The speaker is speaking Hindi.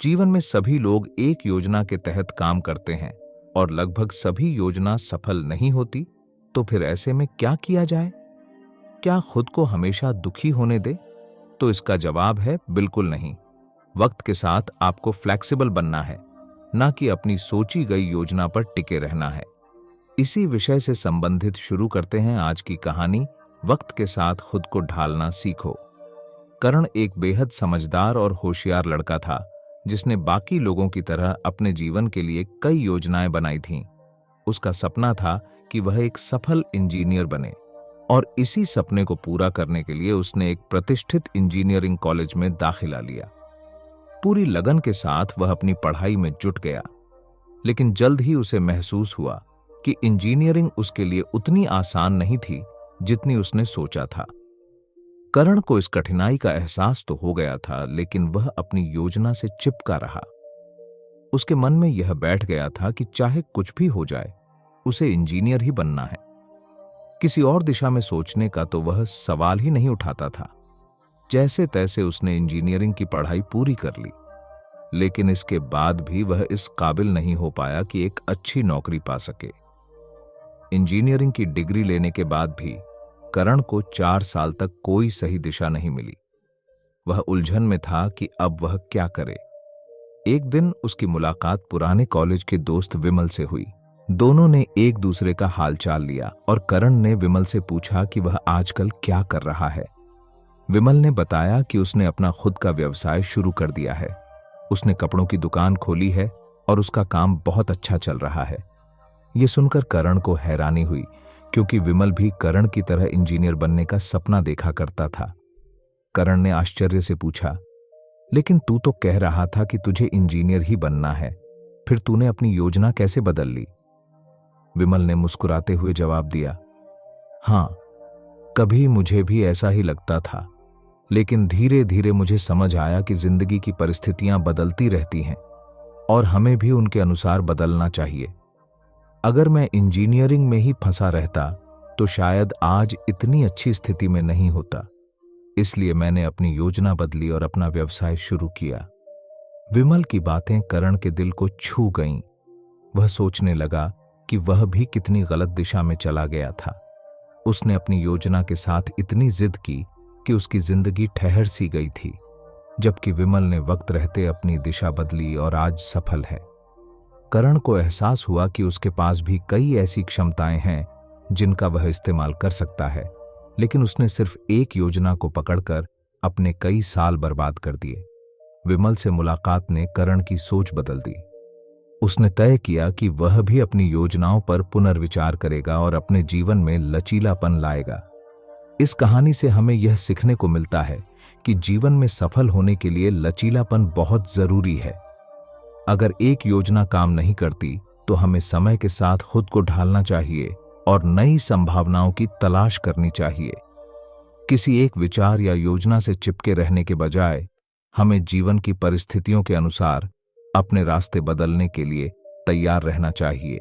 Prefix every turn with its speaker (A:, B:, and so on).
A: जीवन में सभी लोग एक योजना के तहत काम करते हैं और लगभग सभी योजना सफल नहीं होती। तो फिर ऐसे में क्या किया जाए? क्या खुद को हमेशा दुखी होने दे? तो इसका जवाब है बिल्कुल नहीं। वक्त के साथ आपको फ्लेक्सिबल बनना है, ना कि अपनी सोची गई योजना पर टिके रहना है। इसी विषय से संबंधित शुरू करते हैं आज की कहानी। वक्त के साथ खुद को ढालना सीखो। करण एक बेहद समझदार और होशियार लड़का था, जिसने बाकी लोगों की तरह अपने जीवन के लिए कई योजनाएं बनाई थीं। उसका सपना था कि वह एक सफल इंजीनियर बने, और इसी सपने को पूरा करने के लिए उसने एक प्रतिष्ठित इंजीनियरिंग कॉलेज में दाखिला लिया। पूरी लगन के साथ वह अपनी पढ़ाई में जुट गया, लेकिन जल्द ही उसे महसूस हुआ कि इंजीनियरिंग उसके लिए उतनी आसान नहीं थी जितनी उसने सोचा था। करण को इस कठिनाई का एहसास तो हो गया था, लेकिन वह अपनी योजना से चिपका रहा। उसके मन में यह बैठ गया था कि चाहे कुछ भी हो जाए, उसे इंजीनियर ही बनना है। किसी और दिशा में सोचने का तो वह सवाल ही नहीं उठाता था। जैसे तैसे उसने इंजीनियरिंग की पढ़ाई पूरी कर ली, लेकिन इसके बाद भी वह इस काबिल नहीं हो पाया कि एक अच्छी नौकरी पा सके। इंजीनियरिंग की डिग्री लेने के बाद भी करण को 4 साल तक कोई सही दिशा नहीं मिली। वह उलझन में था कि अब वह क्या करे। एक दिन उसकी मुलाकात पुराने कॉलेज के दोस्त विमल से हुई। दोनों ने एक दूसरे का हालचाल लिया और करण ने विमल से पूछा कि वह आजकल क्या कर रहा है। विमल ने बताया कि उसने अपना खुद का व्यवसाय शुरू कर दिया है। उसने कपड़ों की दुकान खोली है और उसका काम बहुत अच्छा चल रहा है। यह सुनकर करण को हैरानी हुई, क्योंकि विमल भी करण की तरह इंजीनियर बनने का सपना देखा करता था। करण ने आश्चर्य से पूछा, लेकिन तू तो कह रहा था कि तुझे इंजीनियर ही बनना है, फिर तूने अपनी योजना कैसे बदल ली? विमल ने मुस्कुराते हुए जवाब दिया, हाँ, कभी मुझे भी ऐसा ही लगता था, लेकिन धीरे धीरे मुझे समझ आया कि जिंदगी की परिस्थितियां बदलती रहती हैं और हमें भी उनके अनुसार बदलना चाहिए। अगर मैं इंजीनियरिंग में ही फंसा रहता तो शायद आज इतनी अच्छी स्थिति में नहीं होता। इसलिए मैंने अपनी योजना बदली और अपना व्यवसाय शुरू किया। विमल की बातें करण के दिल को छू गईं। वह सोचने लगा कि वह भी कितनी गलत दिशा में चला गया था। उसने अपनी योजना के साथ इतनी जिद की कि उसकी जिंदगी ठहर सी गई थी, जबकि विमल ने वक्त रहते अपनी दिशा बदली और आज सफल है। करण को एहसास हुआ कि उसके पास भी कई ऐसी क्षमताएं हैं जिनका वह इस्तेमाल कर सकता है, लेकिन उसने सिर्फ एक योजना को पकड़कर अपने कई साल बर्बाद कर दिए। विमल से मुलाकात ने करण की सोच बदल दी। उसने तय किया कि वह भी अपनी योजनाओं पर पुनर्विचार करेगा और अपने जीवन में लचीलापन लाएगा। इस कहानी से हमें यह सीखने को मिलता है कि जीवन में सफल होने के लिए लचीलापन बहुत जरूरी है। अगर एक योजना काम नहीं करती तो हमें समय के साथ खुद को ढालना चाहिए और नई संभावनाओं की तलाश करनी चाहिए। किसी एक विचार या योजना से चिपके रहने के बजाय हमें जीवन की परिस्थितियों के अनुसार अपने रास्ते बदलने के लिए तैयार रहना चाहिए।